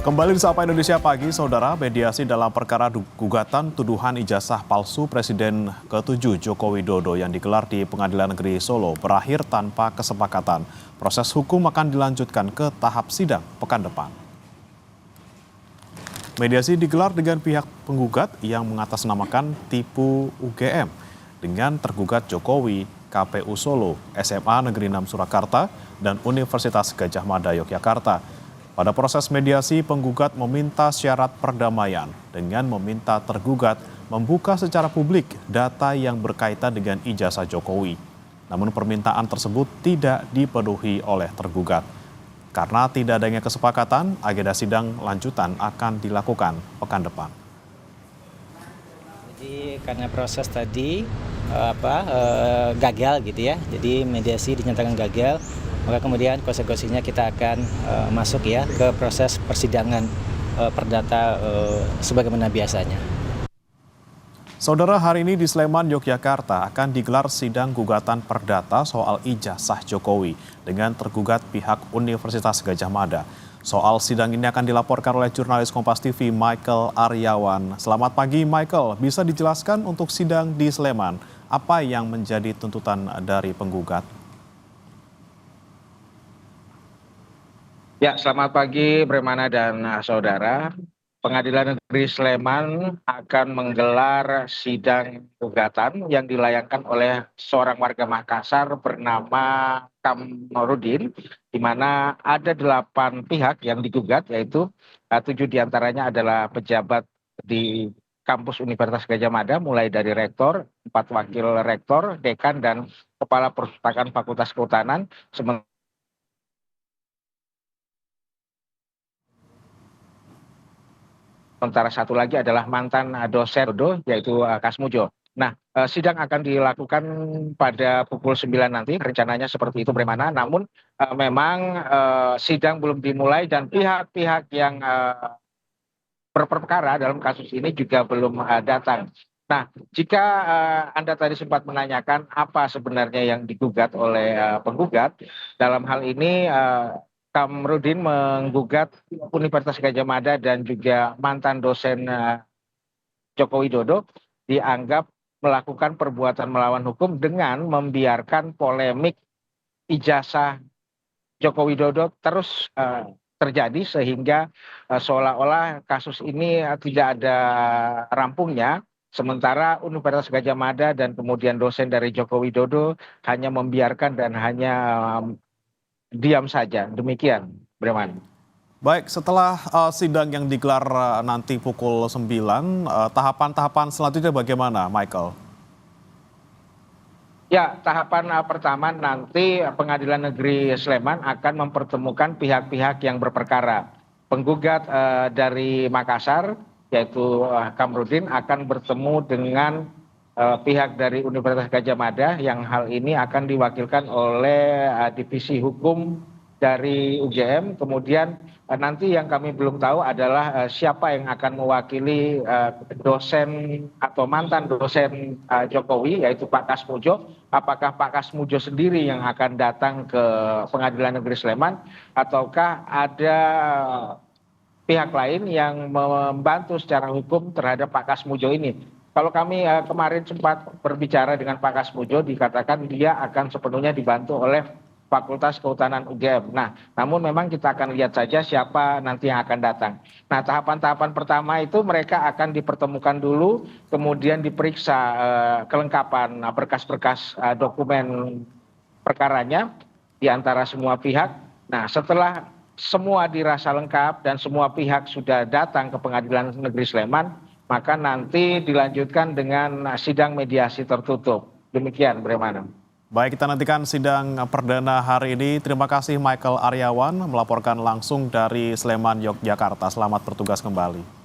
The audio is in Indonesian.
Kembali di Sapa Indonesia Pagi, Saudara, mediasi dalam perkara gugatan tuduhan ijazah palsu Presiden ke-7 Joko Widodo yang digelar di Pengadilan Negeri Solo berakhir tanpa kesepakatan. Proses hukum akan dilanjutkan ke tahap sidang pekan depan. Mediasi digelar dengan pihak penggugat yang mengatasnamakan tipu UGM dengan tergugat Jokowi, KPU Solo, SMA Negeri 6 Surakarta, dan Universitas Gadjah Mada Yogyakarta. Pada proses mediasi, penggugat meminta syarat perdamaian dengan meminta tergugat membuka secara publik data yang berkaitan dengan ijazah Jokowi. Namun permintaan tersebut tidak dipenuhi oleh tergugat. Karena tidak adanya kesepakatan, agenda sidang lanjutan akan dilakukan pekan depan. Jadi karena proses tadi gagal gitu ya, jadi mediasi dinyatakan gagal. Maka kemudian konsekuensinya kita akan masuk ya ke proses persidangan perdata sebagaimana biasanya. Saudara, hari ini di Sleman, Yogyakarta akan digelar sidang gugatan perdata soal ijazah Jokowi dengan tergugat pihak Universitas Gadjah Mada. Soal sidang ini akan dilaporkan oleh jurnalis Kompas TV Michael Aryawan. Selamat pagi Michael, bisa dijelaskan untuk sidang di Sleman, apa yang menjadi tuntutan dari penggugat? Ya, selamat pagi Bremana dan saudara. Pengadilan Negeri Sleman akan menggelar sidang gugatan yang dilayangkan oleh seorang warga Makassar bernama Kamarudin, di mana ada 8 pihak yang digugat, yaitu 7 diantaranya adalah pejabat di kampus Universitas Gadjah Mada, mulai dari rektor, 4 wakil rektor, dekan, dan kepala perpustakaan Fakultas Kehutanan. Sementara satu lagi adalah mantan dosen yaitu Kasmujo. Nah, sidang akan dilakukan pada pukul 9 nanti, rencananya seperti itu Bremana. Namun memang sidang belum dimulai dan pihak-pihak yang berperkara dalam kasus ini juga belum datang. Nah, jika Anda tadi sempat menanyakan apa sebenarnya yang digugat oleh penggugat, dalam hal ini Kamrudin menggugat Universitas Gadjah Mada dan juga mantan dosen Joko Widodo dianggap melakukan perbuatan melawan hukum dengan membiarkan polemik ijazah Joko Widodo terus terjadi sehingga seolah-olah kasus ini tidak ada rampungnya. Sementara Universitas Gadjah Mada dan kemudian dosen dari Joko Widodo hanya membiarkan dan hanya diam saja. Demikian, Breman. Baik, setelah sidang yang digelar nanti pukul 9, tahapan-tahapan selanjutnya bagaimana, Michael? Ya, tahapan pertama nanti Pengadilan Negeri Sleman akan mempertemukan pihak-pihak yang berperkara. Penggugat dari Makassar, yaitu Kamrudin, akan bertemu dengan pihak dari Universitas Gadjah Mada yang hal ini akan diwakilkan oleh divisi hukum dari UGM. Kemudian nanti yang kami belum tahu adalah siapa yang akan mewakili dosen atau mantan dosen Jokowi, yaitu Pak Kasmujo. Apakah Pak Kasmujo sendiri yang akan datang ke Pengadilan Negeri Sleman ataukah ada pihak lain yang membantu secara hukum terhadap Pak Kasmujo ini? Kalau kami kemarin sempat berbicara dengan Pak Kasmujo, dikatakan dia akan sepenuhnya dibantu oleh Fakultas Kehutanan UGM. Nah, namun memang kita akan lihat saja siapa nanti yang akan datang. Nah, tahapan-tahapan pertama itu mereka akan dipertemukan dulu, kemudian diperiksa kelengkapan berkas-berkas dokumen perkaranya di antara semua pihak. Nah, setelah semua dirasa lengkap dan semua pihak sudah datang ke Pengadilan Negeri Sleman, maka nanti dilanjutkan dengan sidang mediasi tertutup. Demikian, Bremana. Baik, kita nantikan sidang perdana hari ini. Terima kasih Michael Aryawan melaporkan langsung dari Sleman, Yogyakarta. Selamat bertugas kembali.